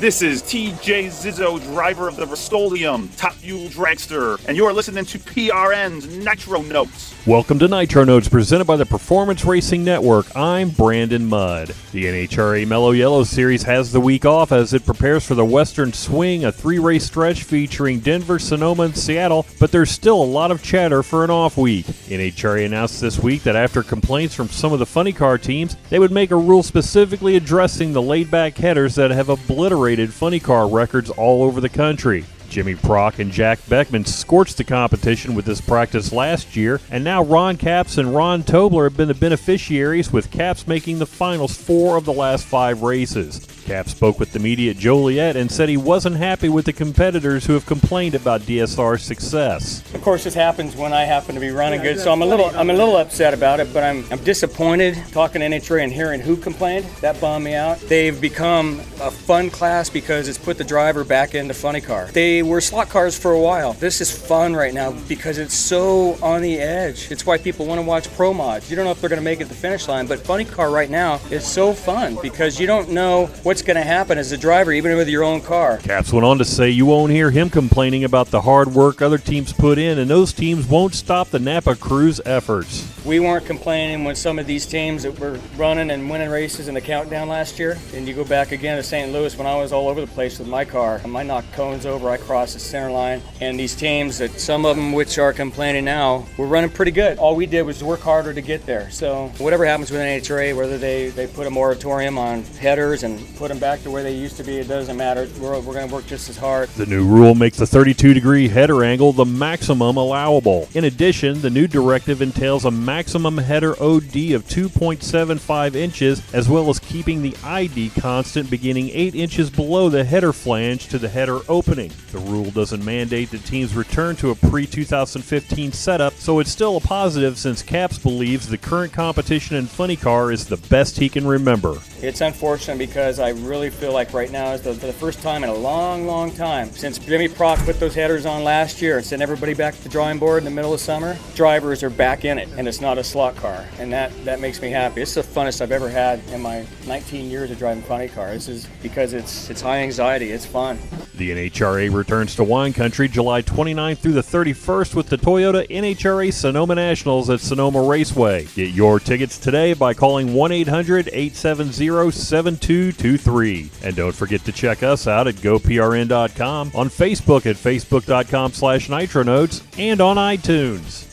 This is TJ Zizzo, driver of the Rust-Oleum Top Fuel Dragster, and you're listening to PRN's Nitro Notes. Welcome to Nitro Notes, presented by the Performance Racing Network. I'm Brandon Mudd. The NHRA Mellow Yellow Series has the week off as it prepares for the Western Swing, a three-race stretch featuring Denver, Sonoma, and Seattle, but there's still a lot of chatter for an off week. NHRA announced this week that after complaints from some of the funny car teams, they would make a rule specifically addressing the laid-back headers that have obliterated funny car records all over the country. Jimmy Prock and Jack Beckman scorched the competition with this practice last year, and now Ron Capps and Ron Tobler have been the beneficiaries, with Capps making the finals 4 of the last 5 races. Capps spoke with the media at Joliet and said he wasn't happy with the competitors who have complained about DSR's success. Of course, this happens when I happen to be running good, so I'm a little upset about it, but I'm disappointed talking to NHRA and hearing who complained. That bummed me out. They've become a fun class because it's put the driver back into funny car. They were slot cars for a while. This is fun right now because it's so on the edge. It's why people want to watch pro mods. You don't know if they're going to make it to the finish line, but funny car right now is so fun because you don't know what's going to happen as a driver, even with your own car. Capps went on to say you won't hear him complaining about the hard work other teams put in, and those teams won't stop the Napa Crew's efforts. We weren't complaining when some of these teams that were running and winning races in the countdown last year, and you go back again to St. Louis when I was all over the place with my car. I knocked cones over, I crossed the center line, and these teams, that some of them which are complaining now, were running pretty good. All we did was work harder to get there. So whatever happens with NHRA, whether they put a moratorium on headers and put them back to where they used to be, it doesn't matter. We're going to work just as hard. The new rule makes the 32-degree header angle the maximum allowable. In addition, the new directive entails a maximum header OD of 2.75 inches, as well as keeping the ID constant beginning 8 inches below the header flange to the header opening. The rule doesn't mandate that teams return to a pre-2015 setup, so it's still a positive since Capps believes the current competition in funny car is the best he can remember. It's unfortunate because I really feel like right now is for the first time in a long, long time, since Jimmy Prock put those headers on last year and sent everybody back to the drawing board in the middle of summer, drivers are back in it, and it's not a slot car, and that makes me happy. It's the funnest I've ever had in my 19 years of driving funny car. This is because it's high anxiety, it's fun. The NHRA returns to wine country July 29th through the 31st with the Toyota NHRA Sonoma Nationals at Sonoma Raceway. Get your tickets today by calling 1-800-870-7223. And don't forget to check us out at GoPRN.com, on Facebook at Facebook.com/NitroNotes, and on iTunes.